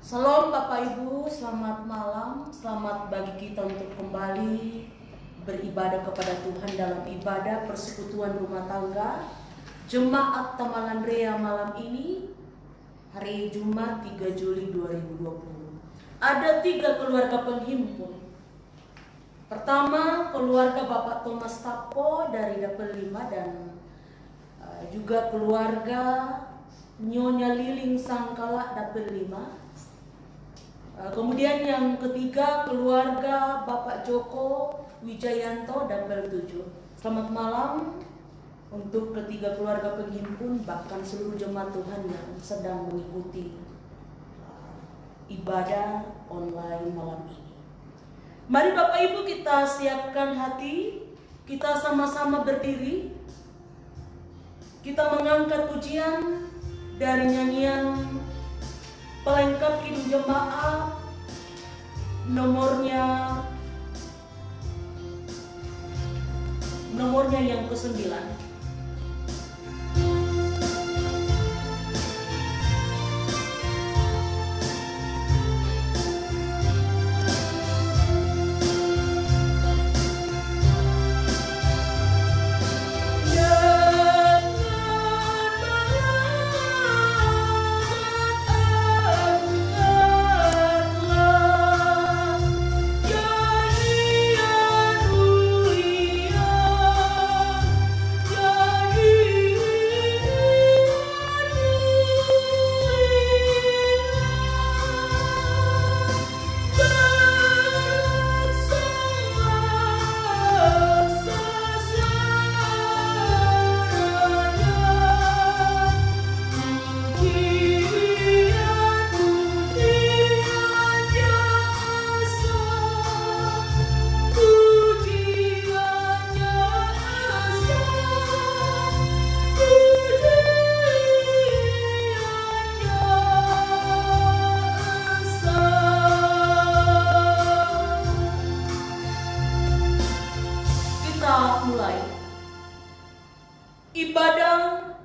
Salam Bapak Ibu, selamat malam. Selamat bagi kita untuk kembali beribadah kepada Tuhan dalam ibadah persekutuan rumah tangga Jemaat Taman Andrea malam ini, hari Jumat 3 Juli 2020. Ada 3 keluarga penghimpun. Pertama, keluarga Bapak Thomas Tapo dari Dapil 5 dan juga keluarga Nyonya Liling Sangkala Dapil 5. Kemudian yang ketiga, keluarga Bapak Joko Wijayanto Dapil 7. Selamat malam untuk ketiga keluarga penghimpun, bahkan seluruh jemaat Tuhan yang sedang mengikuti ibadah online malam ini. Mari Bapak Ibu kita siapkan hati, kita sama-sama berdiri. Kita mengangkat pujian dari nyanyian pelengkap hidup jemaat nomornya yang ke-9. Mulai ibadah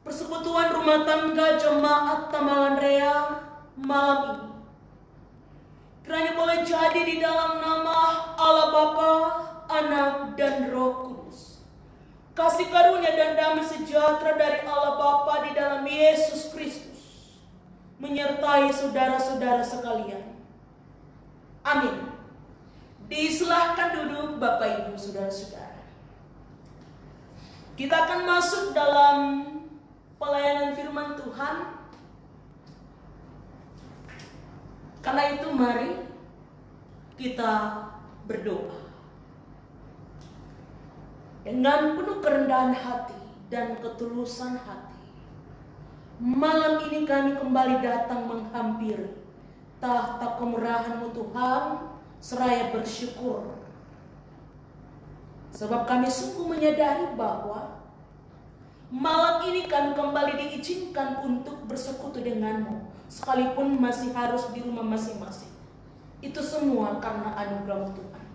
persekutuan rumah tangga Jemaat Taman Andrea malam ini. Kiranya boleh jadi di dalam nama Allah Bapa, Anak, dan Roh Kudus. Kasih karunia dan damai sejahtera dari Allah Bapa di dalam Yesus Kristus menyertai saudara-saudara sekalian. Amin. Disilahkan duduk Bapak Ibu Saudara-saudara. Kita akan masuk dalam pelayanan firman Tuhan. Karena itu mari kita berdoa dengan penuh kerendahan hati dan ketulusan hati. Malam ini kami kembali datang menghampiri tahta kemurahan-Mu Tuhan, seraya bersyukur, sebab kami sungguh menyadari bahwa malam ini kami kembali diizinkan untuk bersekutu denganmu, sekalipun masih harus di rumah masing-masing. Itu semua karena anugerah Tuhan.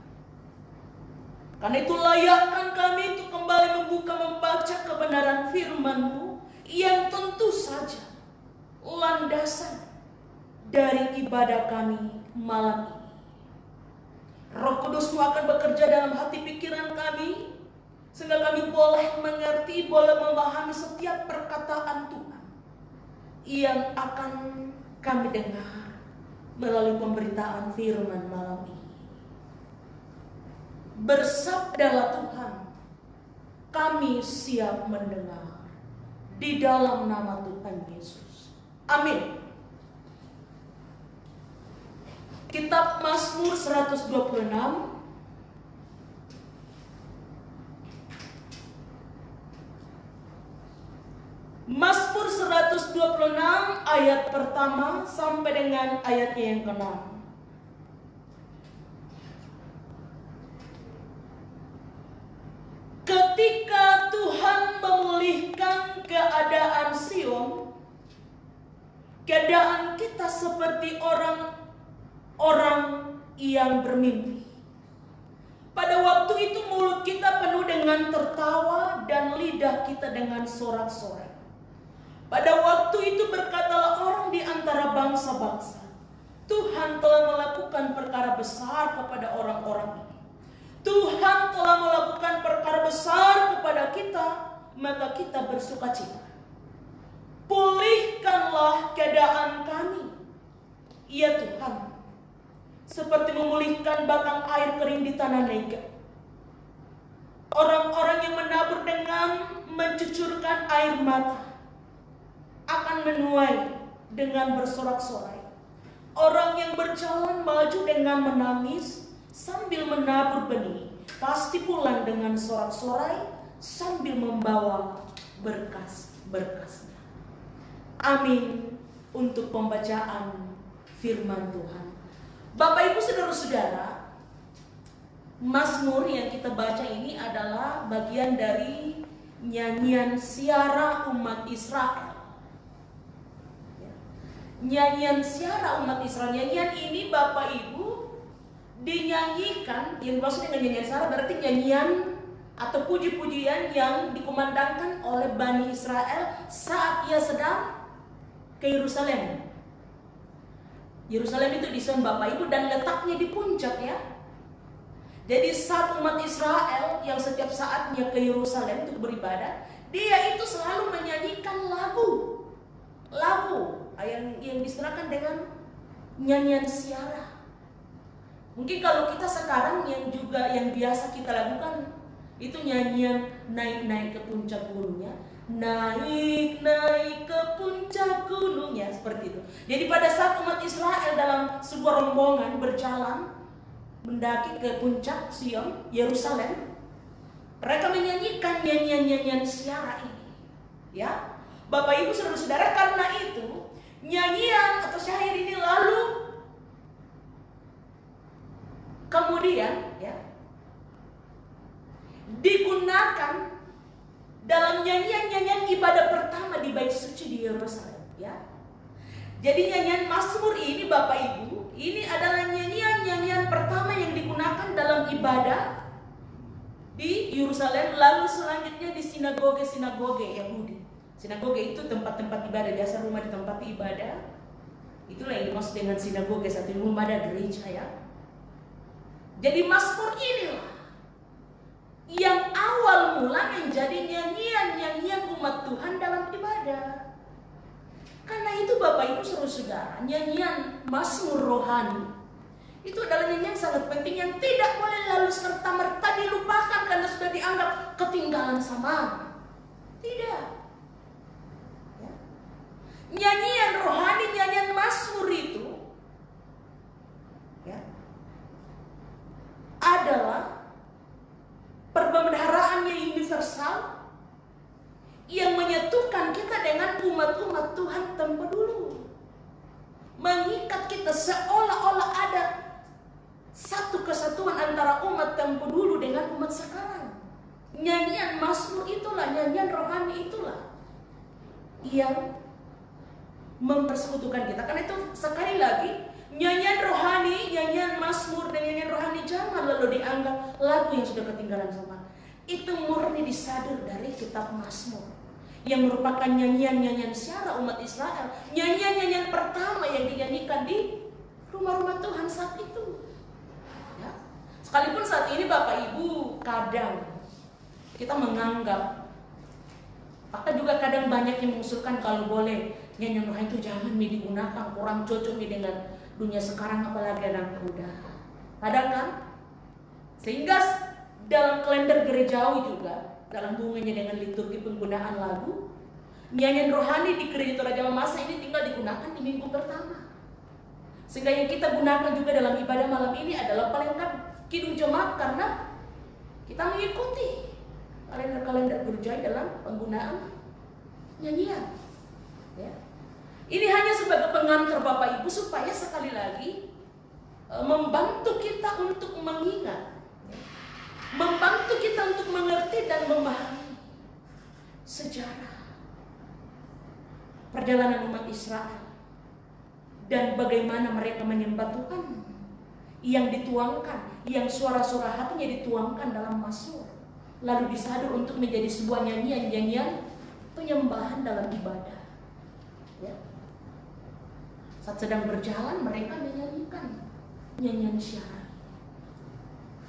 Karena itu layakkan kami untuk kembali membaca kebenaran firman-Mu yang tentu saja landasan dari ibadah kami malam ini. Roh Kudus-Mu akan bekerja dalam hati pikiran kami, sehingga kami boleh mengerti, boleh memahami setiap perkataan Tuhan yang akan kami dengar melalui pemberitaan firman malam ini. Bersabdalah Tuhan, kami siap mendengar di dalam nama Tuhan Yesus. Amin. Kitab Mazmur 126 Mazmur 126 ayat pertama sampai dengan ayatnya yang ke-6. Ketika Tuhan memulihkan keadaan Sion, keadaan kita seperti orang yang bermimpi. Pada waktu itu mulut kita penuh dengan tertawa dan lidah kita dengan sorak-sorai. Pada waktu itu berkatalah orang di antara bangsa-bangsa. Tuhan telah melakukan perkara besar kepada orang-orang ini. Tuhan telah melakukan perkara besar kepada kita, maka kita bersukacita. Pulihkanlah keadaan kami, ya Tuhan, seperti memulihkan batang air kering di tanah Negev. Orang-orang yang menabur dengan mencucurkan air mata akan menuai dengan bersorak-sorai. Orang yang berjalan maju dengan menangis sambil menabur benih pasti pulang dengan sorak-sorai sambil membawa berkas-berkasnya. Amin untuk pembacaan firman Tuhan. Bapak Ibu saudara-saudara, Mazmur yang kita baca ini adalah bagian dari nyanyian siara umat Israel. Nyanyian siara umat Israel. Nyanyian ini Bapak Ibu dinyanyikan, yang dimaksud dengan nyanyian siara berarti nyanyian atau puji-pujian yang dikumandangkan oleh Bani Israel saat ia sedang ke Yerusalem. Yerusalem itu di Sion Bapak Ibu dan letaknya di puncak ya. Jadi saat umat Israel yang setiap saatnya ke Yerusalem untuk beribadah, dia itu selalu menyanyikan lagu yang diserahkan dengan nyanyian siara. Mungkin kalau kita sekarang yang biasa kita lakukan itu nyanyian naik-naik ke puncak gunungnya, naik ke puncak gunungnya, seperti itu. Jadi pada saat umat Israel dalam sebuah rombongan berjalan mendaki ke puncak Sion, Yerusalem, mereka menyanyikan nyanyian siara ini. Ya, Bapak Ibu saudara-saudara, karena itu nyanyian atau syair ini lalu kemudian ya digunakan dalam nyanyian ibadah pertama di bait suci di Yerusalem ya. Jadi nyanyian Mazmur ini Bapak Ibu, ini adalah nyanyian pertama yang digunakan dalam ibadah di Yerusalem, lalu selanjutnya di sinagoge Yahudi. Sinagoge itu tempat-tempat ibadah, biasa rumah ditempati ibadah. Itulah yang dimaksud dengan sinagoge, satu rumah ada gereja ya. Jadi Mazmur inilah yang awal mula menjadi nyanyian umat Tuhan dalam ibadah. Karena itu Bapak Ibu saudara-saudara, nyanyian Mazmur rohani itu adalah nyanyian sangat penting yang tidak boleh lalu serta-merta dilupakan karena sudah dianggap ketinggalan zaman. Tidak. Ya. Nyanyian rohani, nyanyian Mazmur itu ya, adalah perbendaharaannya universal yang menyatukan kita dengan umat-umat Tuhan tanpa dulu, mengikat kita seolah-olah ada satu kesatuan antara umat tanpa dulu dengan umat sekarang. Nyanyian Mazmur itulah, nyanyian rohani itulah yang mempersekutukan kita. Karena itu sekali lagi, nyanyian rohani, nyanyian Mazmur dan nyanyian rohani jangan lalu dianggap lagu yang sudah ketinggalan zaman. Itu murni disadur dari kitab Mazmur yang merupakan nyanyian siara umat Israel, nyanyian pertama yang dinyanyikan di rumah-rumah Tuhan saat itu. Ya. Sekalipun saat ini Bapak Ibu kadang kita menganggap, bahkan juga kadang banyak yang mengusulkan kalau boleh nyanyian rohani itu jangan digunakan, kurang cocok dengan dunia sekarang apalagi anak muda. Kadang kan? Sehingga dalam kalender gerejawi juga, dalam hubungannya dengan liturgi penggunaan lagu, nyanyian rohani di gereja Toraja Masa ini tinggal digunakan di minggu pertama. Sehingga yang kita gunakan juga dalam ibadah malam ini adalah pelengkap kidung jemaat karena kita mengikuti kalender-kalender gerejawi dalam penggunaan nyanyian. Ya. Ini hanya sebagai pengantar Bapak Ibu supaya sekali lagi membantu kita untuk mengingat, membantu kita untuk mengerti dan memahami sejarah perjalanan umat Israel dan bagaimana mereka menyembah Tuhan yang dituangkan, yang suara-suara hatinya dituangkan dalam Mazmur, lalu disadur untuk menjadi sebuah nyanyian penyembahan dalam ibadah. Ya. Saat sedang berjalan mereka menyanyikan nyanyian syarat.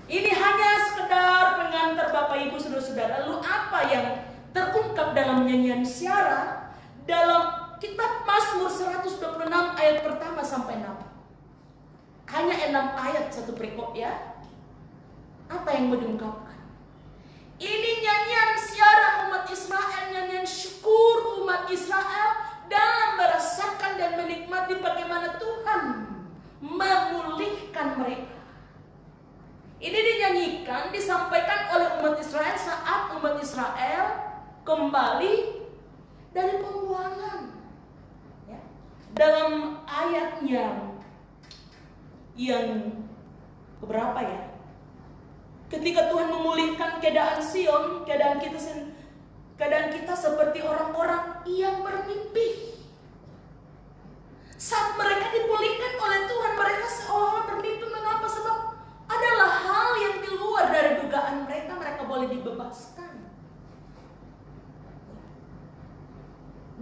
Ini hanya sekedar pengantar Bapak Ibu Saudara-saudara. Lalu apa yang terungkap dalam nyanyian syarat dalam kitab Mazmur 126 ayat pertama sampai 6? Hanya 6 ayat satu perikop ya. Apa yang mau diungkapkan? Ini nyanyian syarat umat Israel, nyanyian syukur umat Israel dalam merasakan dan menikmati bagaimana Tuhan memulihkan mereka. Ini dinyanyikan, disampaikan oleh umat Israel saat umat Israel kembali dari pembuangan. Ya. Dalam ayat yang keberapa ya? Ketika Tuhan memulihkan keadaan Sion, keadaan kita seperti orang-orang yang bermimpi. Saat mereka dipulihkan oleh Tuhan, mereka seolah-olah bermimpi. Mengapa? Sebab adalah hal yang di luar dari dugaan mereka. Mereka boleh dibebaskan.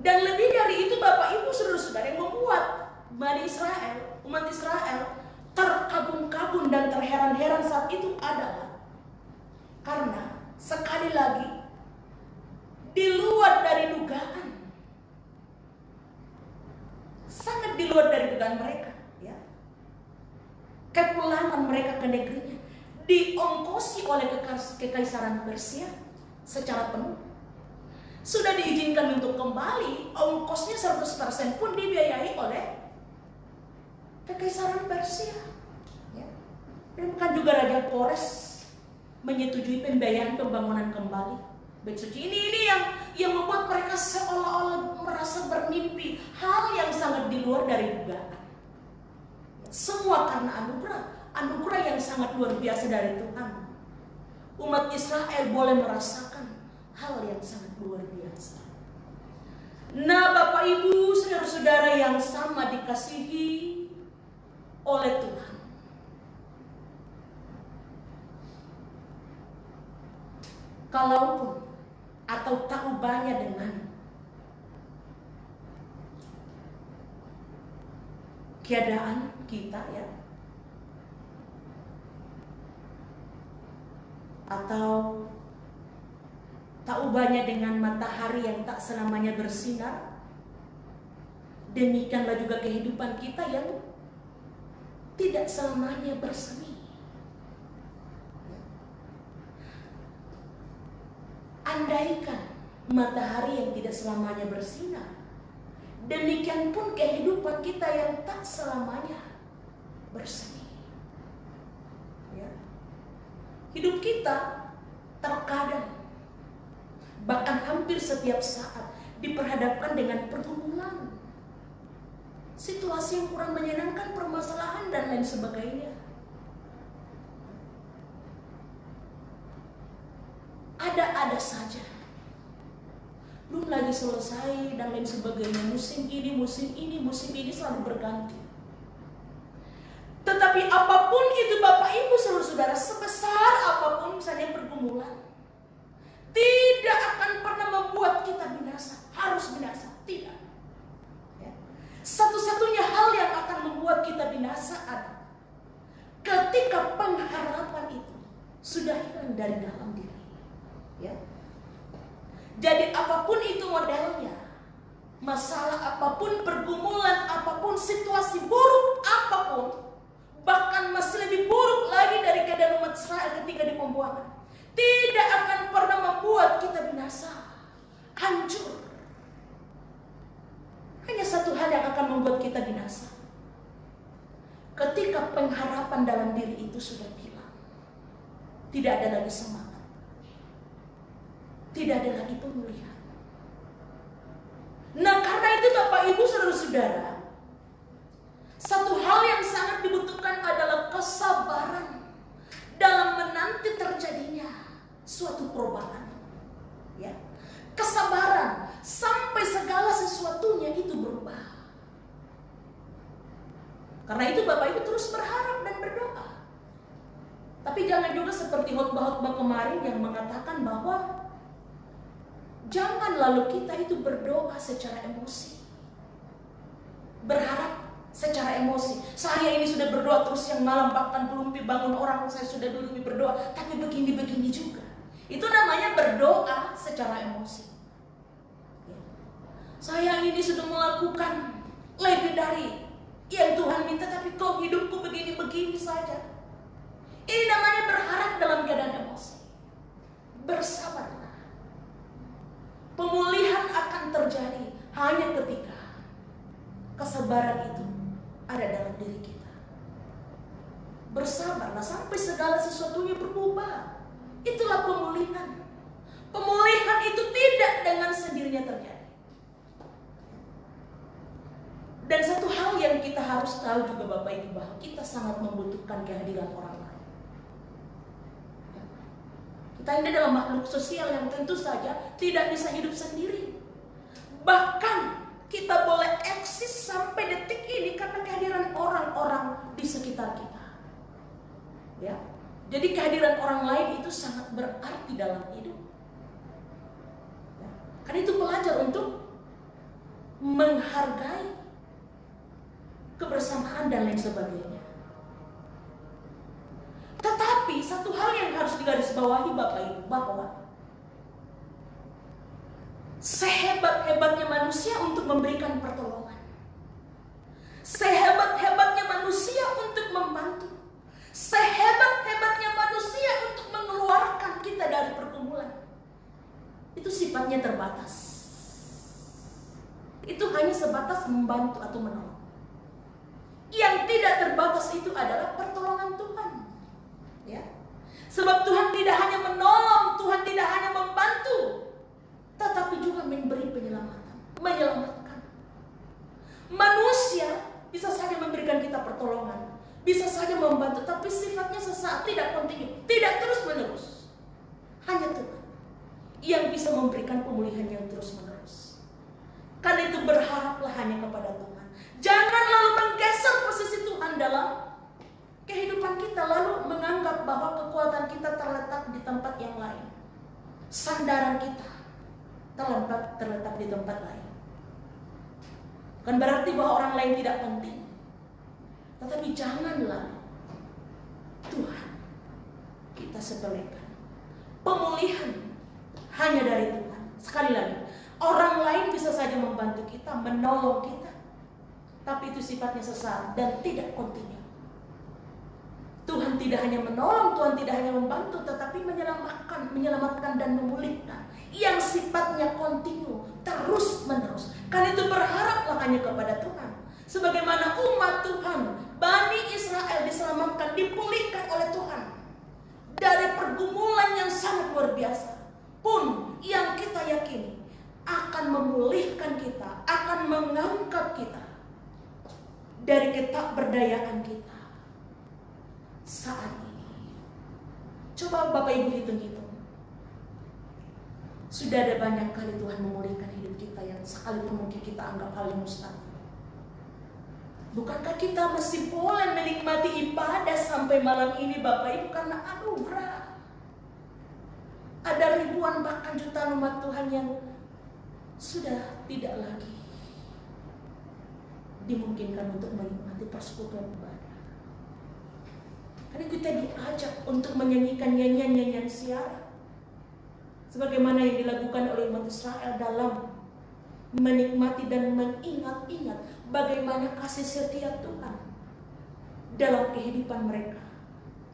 Dan lebih dari itu, Bapak Ibu Saudara-saudara, yang membuat Bani Israel, umat Israel terkagum-kagum dan terheran-heran saat itu adalah karena sekali lagi di luar dari dugaan, sangat di luar dari dugaan mereka, ya. Kepulangan mereka ke negerinya diongkosi oleh kekaisaran Persia secara penuh. Sudah diizinkan untuk kembali, ongkosnya 100% pun dibiayai oleh kekaisaran Persia, ya. Dan bukan juga Raja Kores menyetujui pembiayaan pembangunan kembali Bait Suci. Ini yang membuat mereka seolah-olah merasa bermimpi, hal yang sangat di luar dari dugaan. Semua karena anugerah yang sangat luar biasa dari Tuhan. Umat Israel boleh merasakan hal yang sangat luar biasa. Nah, Bapak Ibu, saudara-saudara yang sama dikasihi oleh Tuhan. Kalaupun atau tak ubahnya dengan keadaan kita, ya, atau tak ubahnya dengan matahari yang tak selamanya bersinar, demikianlah juga kehidupan kita yang tidak selamanya bersemi. Andaikan matahari yang tidak selamanya bersinar, demikian pun kehidupan kita yang tak selamanya bersemi. Ya. Hidup kita terkadang, bahkan hampir setiap saat, diperhadapkan dengan pergumulan, situasi yang kurang menyenangkan, permasalahan dan lain sebagainya. Ada saja, belum lagi selesai dan lain sebagainya. Musim ini selalu berganti. Tetapi apapun itu Bapak Ibu saudara-saudara, sebesar apapun misalnya pergumulan, tidak akan pernah membuat kita binasa, harus binasa, tidak. Ya. Satu-satunya hal yang akan membuat kita binasa adalah ketika pengharapan itu sudah hilang dari dalam diri. Ya. Jadi apapun itu modelnya, masalah apapun, pergumulan apapun, situasi buruk apapun, bahkan masih lebih buruk lagi dari keadaan umat Israel ketika di pembuangan, tidak akan pernah membuat kita binasa, hancur. Hanya satu hal yang akan membuat kita binasa, ketika pengharapan dalam diri itu sudah hilang, tidak ada lagi semangat, tidak ada lagi pemulihan. Nah, karena itu Bapak Ibu saudara-saudara, satu hal yang sangat dibutuhkan adalah kesabaran dalam menanti terjadinya suatu perubahan. Ya. Kesabaran sampai segala sesuatunya itu berubah. Karena itu Bapak Ibu terus berharap dan berdoa. Tapi jangan juga seperti khotbah-khotbah kemarin yang mengatakan bahwa jangan lalu kita itu berdoa secara emosi, berharap emosi. Saya ini sudah berdoa terus yang malam, bahkan belum bangun orang saya sudah duduk berdoa, tapi begini-begini juga. Itu namanya berdoa secara emosi. Ya. Saya ini sudah melakukan lebih dari yang Tuhan minta, tapi kok hidupku begini-begini saja. Ini namanya berharap dalam keadaan emosi. Bersabarlah. Pemulihan akan terjadi hanya ketika kesabaran itu ada dalam diri kita. Bersabarlah sampai segala sesuatunya berubah. Itulah pemulihan. Pemulihan itu tidak dengan sendirinya terjadi. Dan satu hal yang kita harus tahu juga Bapak Ibu, bahwa kita sangat membutuhkan kehadiran orang lain. Kita ini adalah makhluk sosial yang tentu saja tidak bisa hidup sendiri. Bahkan kita boleh eksis sampai detik ini karena kehadiran orang-orang di sekitar kita. Ya. Jadi kehadiran orang lain itu sangat berarti dalam hidup. Ya. Karena itu belajar untuk menghargai kebersamaan dan lain sebagainya. Tetapi satu hal yang harus digarisbawahi Bapak Ibu, bahwa sehebat-hebatnya manusia untuk memberikan pertolongan, sehebat-hebatnya manusia untuk membantu, sehebat-hebatnya manusia untuk mengeluarkan kita dari pergumulan, itu sifatnya terbatas. Itu hanya sebatas membantu atau menolong. Yang tidak terbatas itu adalah pertolongan Tuhan. Ya. Sebab Tuhan tidak hanya menolong, Tuhan tidak hanya membantu, tetapi juga memberi penyelamatan, menyelamatkan. Manusia bisa saja memberikan kita pertolongan, bisa saja membantu, tapi sifatnya sesaat, tidak kontinu, tidak terus-menerus. Hanya Tuhan yang bisa memberikan pemulihan yang terus-menerus. Karena itu berharaplah hanya kepada Tuhan. Jangan lalu menggeser posisi Tuhan dalam kehidupan kita, lalu menganggap bahwa kekuatan kita terletak di tempat yang lain. Sandaran kita terletak di tempat lain. Bukan berarti bahwa orang lain tidak penting. Tetapi janganlah Tuhan kita sepelekan. Pemulihan hanya dari Tuhan. Sekali lagi, orang lain bisa saja membantu kita, menolong kita, tapi itu sifatnya sesaat dan tidak kontinu. Tuhan tidak hanya menolong, Tuhan tidak hanya membantu, tetapi menyelamatkan dan memulihkan, yang sifatnya kontinu, terus menerus. Karena itu berharaplah hanya kepada Tuhan. Sebagaimana umat Tuhan, Bani Israel diselamatkan, dipulihkan oleh Tuhan dari pergumulan yang sangat luar biasa, pun yang kita yakini akan memulihkan kita, akan mengangkat kita dari ketakberdayaan kita saat ini. Coba Bapak Ibu hitung-hitung. Sudah ada banyak kali Tuhan memulihkan hidup kita yang sekalipun mungkin kita anggap hal yang mustahil. Bukankah kita masih boleh menikmati ibadah sampai malam ini Bapak Ibu karena anugerah? Ada ribuan bahkan jutaan umat Tuhan yang sudah tidak lagi dimungkinkan untuk menikmati persekutuan ibadah. Karena kita diajak untuk menyanyikan nyanyian-nyanyian siara, sebagaimana yang dilakukan oleh umat Israel dalam menikmati dan mengingat-ingat bagaimana kasih setia Tuhan dalam kehidupan mereka,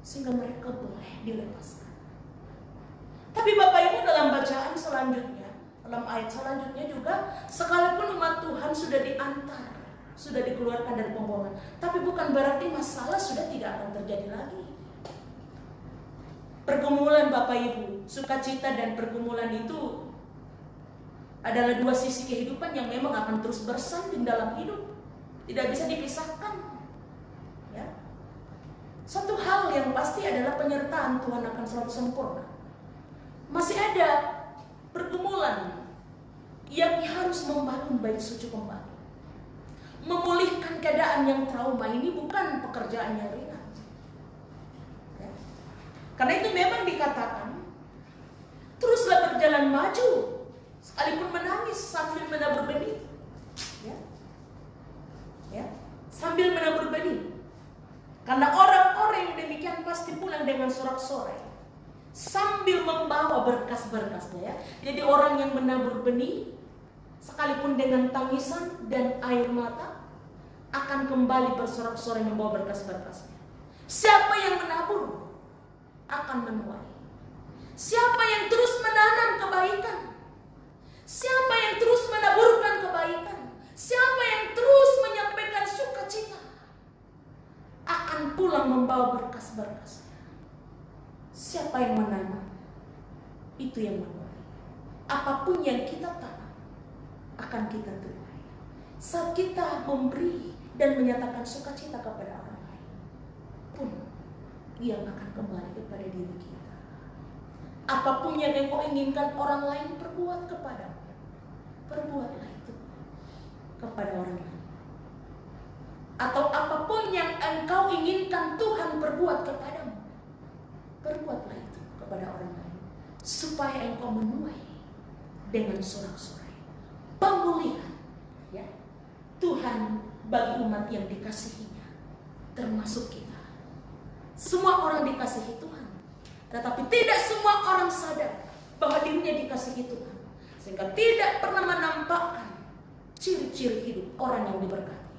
sehingga mereka boleh dilepaskan. Tapi Bapak Ibu, dalam bacaan selanjutnya, dalam ayat selanjutnya juga, sekalipun umat Tuhan sudah diantar, sudah dikeluarkan dari pembohongan, tapi bukan berarti masalah sudah tidak akan terjadi lagi. Pergumulan Bapak Ibu, sukacita dan pergumulan itu adalah dua sisi kehidupan yang memang akan terus bersanding dalam hidup, tidak bisa dipisahkan. Ya. Satu hal yang pasti adalah penyertaan Tuhan akan selalu sempurna. Masih ada pergumulan yang harus membangun bait suci kembali. Memulihkan keadaan yang trauma ini bukan pekerjaan yang ringan. Ya. Karena itu memang dikatakan, teruslah berjalan maju, sekalipun menangis sambil menabur benih. Ya. Ya. Sambil menabur benih. Karena orang-orang yang demikian pasti pulang dengan sorak-sorai sambil membawa berkas-berkasnya ya. Jadi orang yang menabur benih sekalipun dengan tangisan dan air mata akan kembali bersorak-sorai membawa berkas-berkasnya. Siapa yang menabur akan menuai. Siapa yang terus menanam kebaikan, siapa yang terus menaburkan kebaikan, siapa yang terus menyampaikan sukacita akan pulang membawa berkas-berkasnya. Siapa yang menanam, itu yang menuai. Apapun yang kita tanam akan kita tuai. Saat kita memberi dan menyatakan sukacita kepada orang lain, pun ia akan kembali kepada diri kita. Apapun yang engkau inginkan orang lain perbuat kepadamu, perbuatlah itu kepada orang lain. Atau apapun yang engkau inginkan Tuhan perbuat kepadamu, perbuatlah itu kepada orang lain, supaya engkau menuai dengan sorak-sorai pemulihan ya Tuhan bagi umat yang dikasihinya, termasuk kita. Semua orang dikasihi Tuhan, tetapi tidak semua orang sadar bahwa dirinya dikasihi Tuhan, sehingga tidak pernah menampakkan ciri-ciri hidup orang yang diberkati.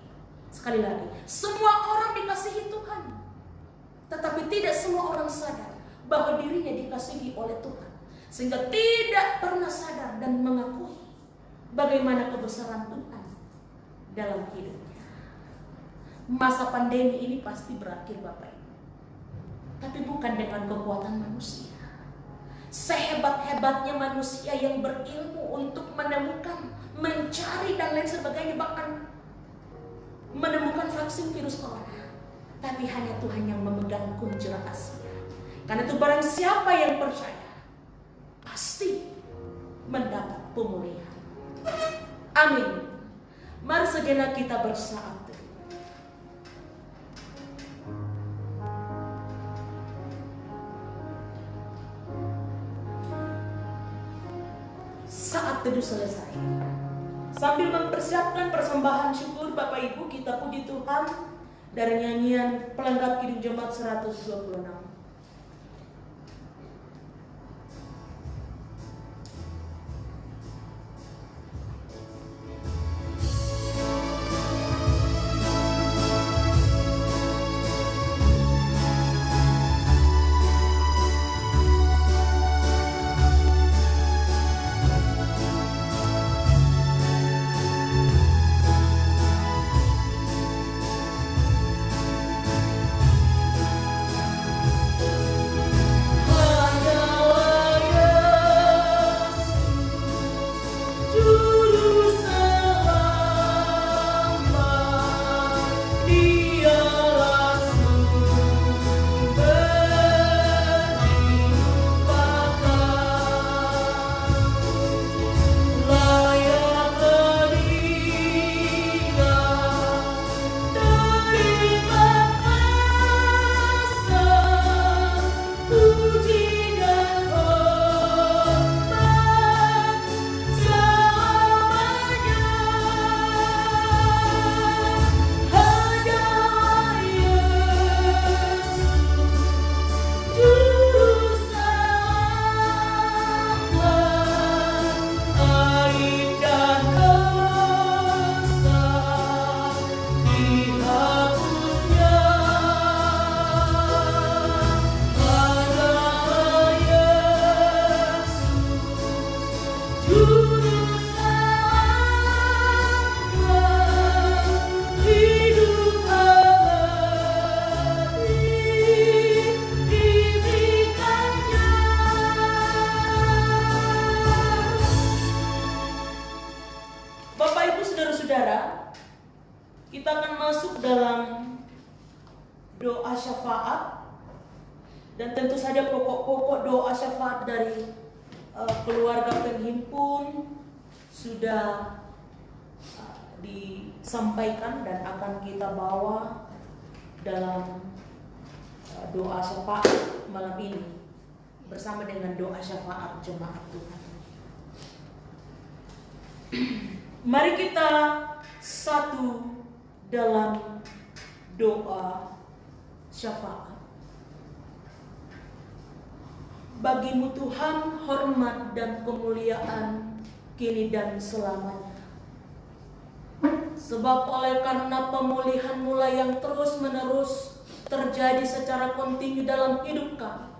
Sekali lagi, semua orang dikasihi Tuhan, tetapi tidak semua orang sadar bahwa dirinya dikasihi oleh Tuhan, sehingga tidak pernah sadar dan mengakui bagaimana kebesaran Tuhan dalam hidupnya. Masa pandemi ini pasti berakhir Bapak Ibu, tapi bukan dengan kekuatan manusia. Sehebat-hebatnya manusia yang berilmu untuk menemukan, mencari dan lain sebagainya, bahkan menemukan vaksin virus corona, tapi hanya Tuhan yang memegang kunci rahasia. Karena itu barang siapa yang percaya pasti mendapat pemulihan. Amin. Mari sejenak kita bersaat. Saat teduh selesai, sambil mempersiapkan persembahan syukur, Bapak Ibu, kita puji Tuhan dari nyanyian Pelengkap Hidup Jemaat 126. doa syafaat, dan tentu saja pokok-pokok doa syafaat dari keluarga penghimpun sudah disampaikan dan akan kita bawa dalam doa syafaat malam ini bersama dengan doa syafaat jemaat Tuhan. Mari kita satu dalam doa syafaat. Bagimu Tuhan hormat dan kemuliaan kini dan selamanya. Sebab oleh karena pemulihan-Mu yang terus menerus terjadi secara kontinu dalam hidup kami,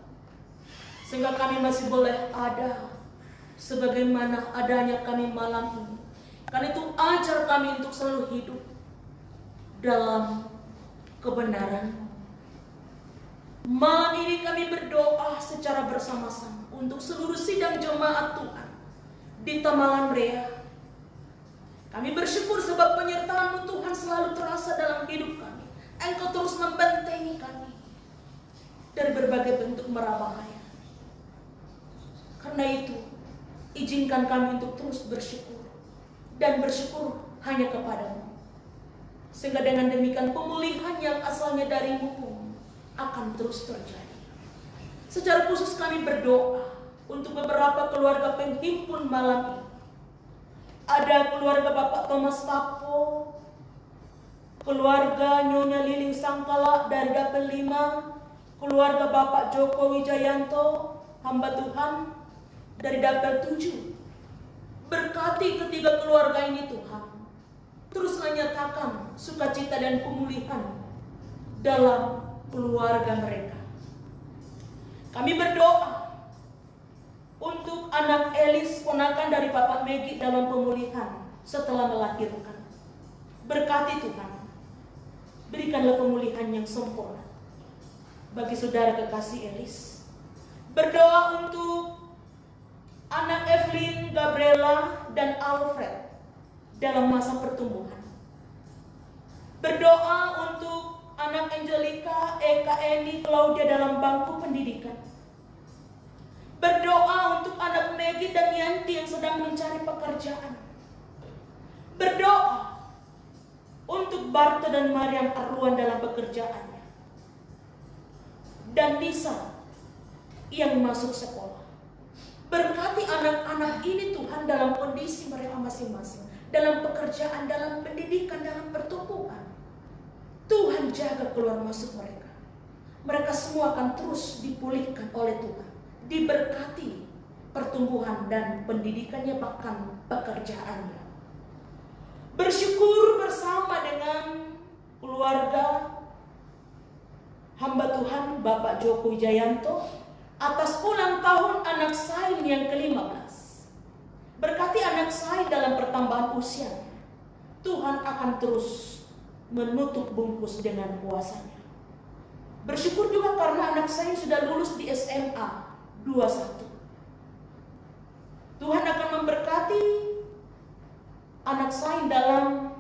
sehingga kami masih boleh ada sebagaimana adanya kami malam ini. Karena itu ajar kami untuk selalu hidup dalam kebenaran. Malam ini kami berdoa secara bersama-sama untuk seluruh sidang jemaat Tuhan di Tamalan Rea. Kami bersyukur sebab penyertaan-Mu Tuhan selalu terasa dalam hidup kami. Engkau terus membentengi kami dari berbagai bentuk mara bahaya. Karena itu, izinkan kami untuk terus bersyukur dan bersyukur hanya kepada-Mu. Sehingga dengan demikian pemulihan yang asalnya dari-Mu pun akan terus terjadi. Secara khusus kami berdoa untuk beberapa keluarga penghimpun malam ini. Ada keluarga Bapak Thomas Papo, keluarga Nyonya Liling Sangkala dari Dapil 5, keluarga Bapak Joko Wijayanto, hamba Tuhan dari Dapil 7. Berkati ketiga keluarga ini Tuhan. Terus menyatakan sukacita dan pemulihan dalam keluarga mereka. Kami berdoa untuk anak Elis, ponakan dari Bapak Megi dalam pemulihan setelah melahirkan. Berkati Tuhan, berikanlah pemulihan yang sempurna bagi saudara kekasih Elis. Berdoa untuk anak Evelyn, Gabriela, dan Alfred dalam masa pertumbuhan. Berdoa untuk anak Angelica, Eka, Eni, Claudia dalam bangku pendidikan. Berdoa untuk anak Maggie dan Yanti yang sedang mencari pekerjaan. Berdoa untuk Barto dan Mariam Arwan dalam pekerjaannya. Dan Nisa yang masuk sekolah. Berkati anak-anak ini Tuhan dalam kondisi mereka masing-masing. Dalam pekerjaan, dalam pendidikan, dalam pertumbuhan. Tuhan jaga keluar masuk mereka. Mereka semua akan terus dipulihkan oleh Tuhan. Diberkati pertumbuhan dan pendidikannya, bahkan pekerjaannya. Bersyukur bersama dengan keluarga hamba Tuhan Bapak Joko Wijayanto atas ulang tahun anak Sain yang ke-15. Berkati anak Sain dalam pertambahan usia. Tuhan akan terus menutup bungkus dengan kuasanya. Bersyukur juga karena anak saya sudah lulus di SMA 21. Tuhan akan memberkati anak saya dalam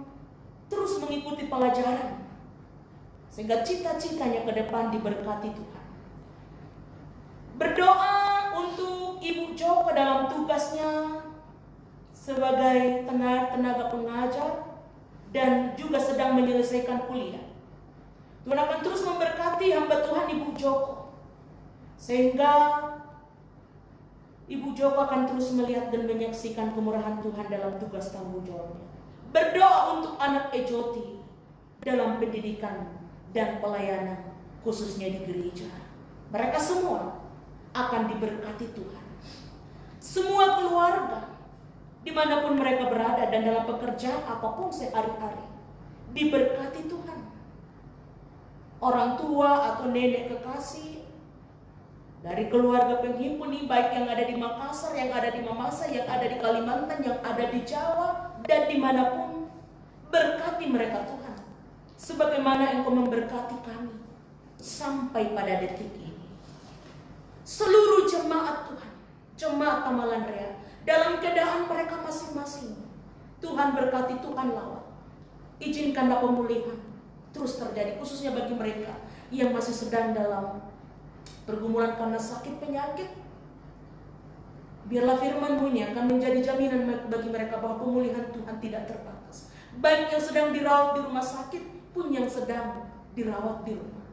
terus mengikuti pelajaran, sehingga cita-citanya ke depan diberkati Tuhan. Berdoa untuk Ibu Joko dalam tugasnya sebagai tenaga pengajar dan juga sedang menyelesaikan kuliah. Tuhan akan terus memberkati hamba Tuhan Ibu Joko, sehingga Ibu Joko akan terus melihat dan menyaksikan kemurahan Tuhan dalam tugas tanggung jawabnya. Berdoa untuk anak Ejoti dalam pendidikan dan pelayanan, khususnya di gereja. Mereka semua akan diberkati Tuhan. Semua keluarga dimanapun mereka berada dan dalam pekerjaan apapun sehari-hari, diberkati Tuhan. Orang tua atau nenek kekasih dari keluarga penghimpun ini, baik yang ada di Makassar, yang ada di Mamasa, yang ada di Kalimantan, yang ada di Jawa, dan dimanapun, berkati mereka Tuhan, sebagaimana Engkau memberkati kami sampai pada detik ini. Seluruh jemaat Tuhan, jemaat Tamalan Rea, dalam keadaan mereka masing-masing, Tuhan berkati, Tuhan lawat. Izinkanlah pemulihan terus terjadi, khususnya bagi mereka yang masih sedang dalam pergumulan karena sakit penyakit. Biarlah firman-Mu ini akan menjadi jaminan bagi mereka bahwa pemulihan Tuhan tidak terbatas. Baik yang sedang dirawat di rumah sakit pun yang sedang dirawat di rumah,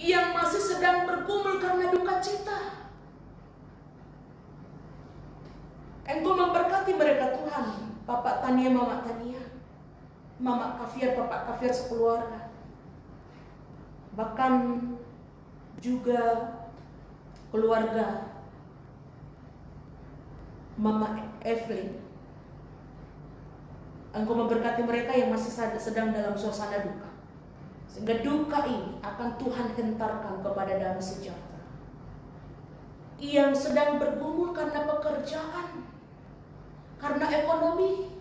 yang masih sedang bergumul karena duka cita. Engkau memberkati mereka Tuhan. Bapak Tania, Mama Tania, Mama Kafiar, Bapak Kafiar sekeluarga. bahkan juga keluarga Mama Evelyn. Engkau memberkati mereka yang masih sedang dalam suasana duka, sehingga duka ini akan Tuhan hentarkan kepada damai sejahtera. Yang sedang bergumul karena pekerjaan, karena ekonomi,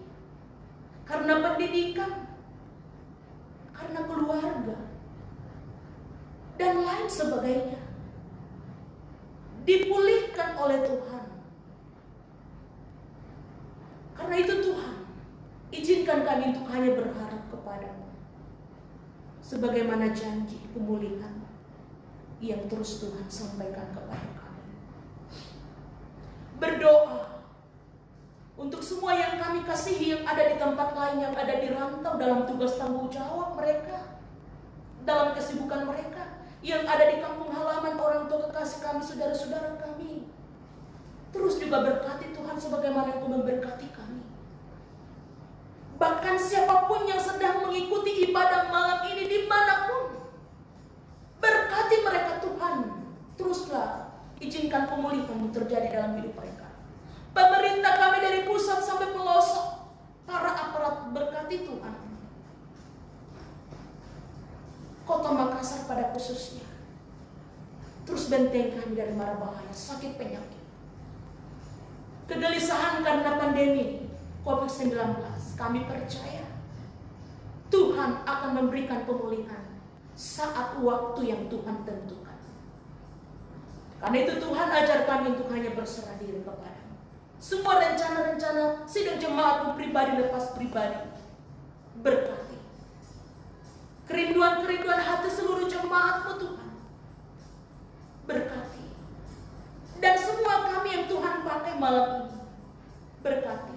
karena pendidikan, karena keluarga, dan lain sebagainya, dipulihkan oleh Tuhan. Karena itu Tuhan, izinkan kami untuk hanya berharap kepadamu, sebagaimana janji pemulihan yang terus Tuhan sampaikan kepada kami. Berdoa untuk semua yang kami kasihi yang ada di tempat lain, yang ada di rantau dalam tugas tanggung jawab mereka, dalam kesibukan mereka, yang ada di kampung halaman, orang tua kekasih kami, saudara-saudara kami. Terus juga berkati Tuhan sebagaimana Engkau memberkati kami. Bahkan siapapun yang sedang mengikuti ibadah malam ini dimanapun, berkati mereka Tuhan. Teruslah izinkan pemulihan terjadi dalam hidup mereka. Pemerintah kami dari pusat sampai pelosok, para aparat berkati Tuhan. Kota Makassar pada khususnya, terus benteng kami dari mara bahaya, sakit penyakit, kegelisahan karena pandemi COVID-19. Kami percaya Tuhan akan memberikan pemulihan saat waktu yang Tuhan tentukan. Karena itu Tuhan ajar kami untuk hanya berserah diri kepada-Mu. Semua rencana-rencana sidang jemaatmu pribadi lepas pribadi, berkati. Kerinduan-kerinduan hati seluruh jemaatmu Tuhan, berkati. Dan semua kami yang Tuhan pakai malam ini, berkati.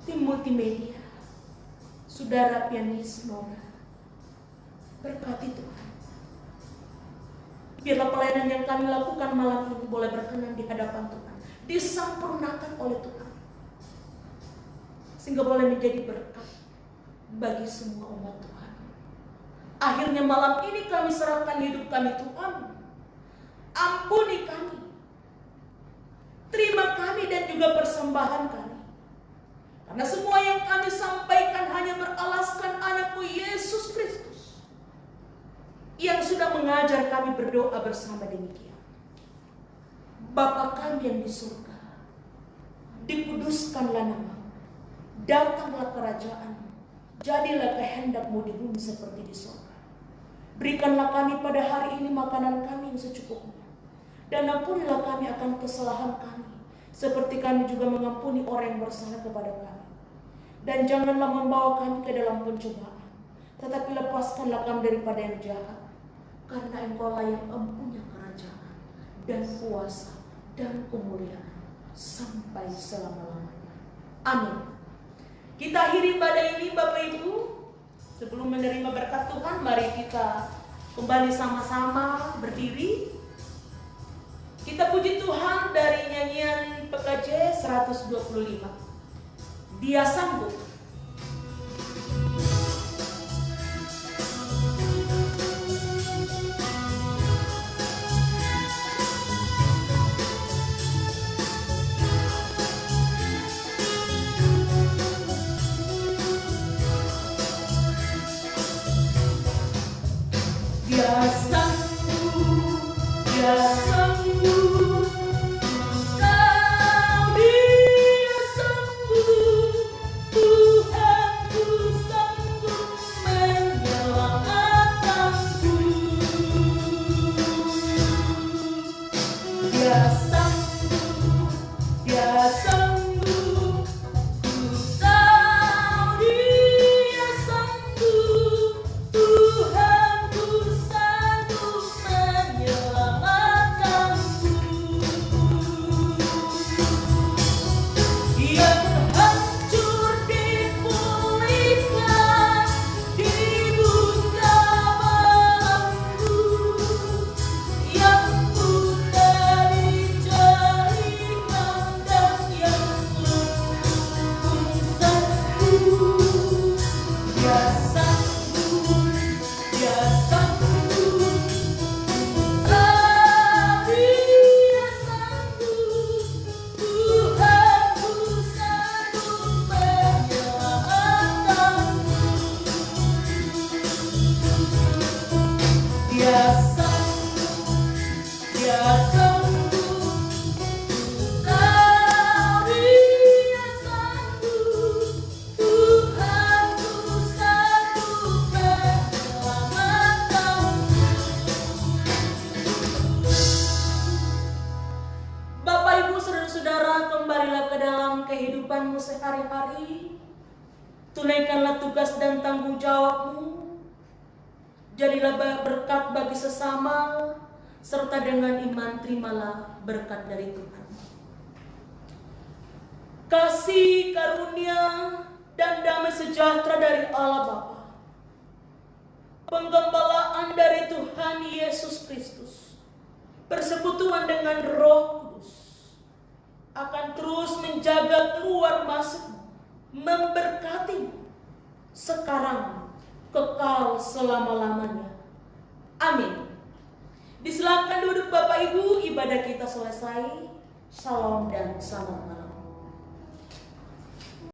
Tim multimedia, saudara pianis Nora, berkati Tuhan. Biarlah pelayanan yang kami lakukan malam ini boleh berkenan di hadapan Tuhan, disempurnakan oleh Tuhan, sehingga boleh menjadi berkat bagi semua umat Tuhan. Akhirnya malam ini kami serahkan hidup kami Tuhan. Ampuni kami, terima kami dan juga persembahan kami. Karena semua yang kami sampaikan hanya beralaskan anak-Mu Yesus Kristus, yang sudah mengajar kami berdoa bersama demikian. Bapa kami yang di surga, dikuduskanlah nama-Mu, datanglah kerajaan-Mu, jadilah kehendak-Mu di bumi seperti di surga. Berikanlah kami pada hari ini makanan kami yang secukupnya, dan ampunilah kami akan kesalahan kami, seperti kami juga mengampuni orang yang bersalah kepada kami. Dan janganlah membawa kami ke dalam pencobaan, tetapi lepaskanlah kami daripada yang jahat. Karena Engkau-lah yang mempunyai kerajaan dan kuasa dan kemuliaan sampai selama-lamanya. Amin. Kita akhiri ibadah ini Bapak Ibu. Sebelum menerima berkat Tuhan, mari kita kembali sama-sama berdiri. Kita puji Tuhan dari nyanyian PKJ 125. Dia sanggup. Dia sanggup, dia sanggup. tunaikanlah tugas dan tanggung jawabmu. Jadilah berkat bagi sesama, serta dengan iman terimalah berkat dari Tuhan. Kasih karunia dan damai sejahtera dari Allah Bapa, penggembalaan dari Tuhan Yesus Kristus, persekutuan dengan Roh Kudus akan terus menjaga keluar masuk, memberkati sekarang, kekal selama-lamanya. Amin. Disilakan duduk Bapak Ibu, ibadah kita selesai. Shalom dan selamat malam.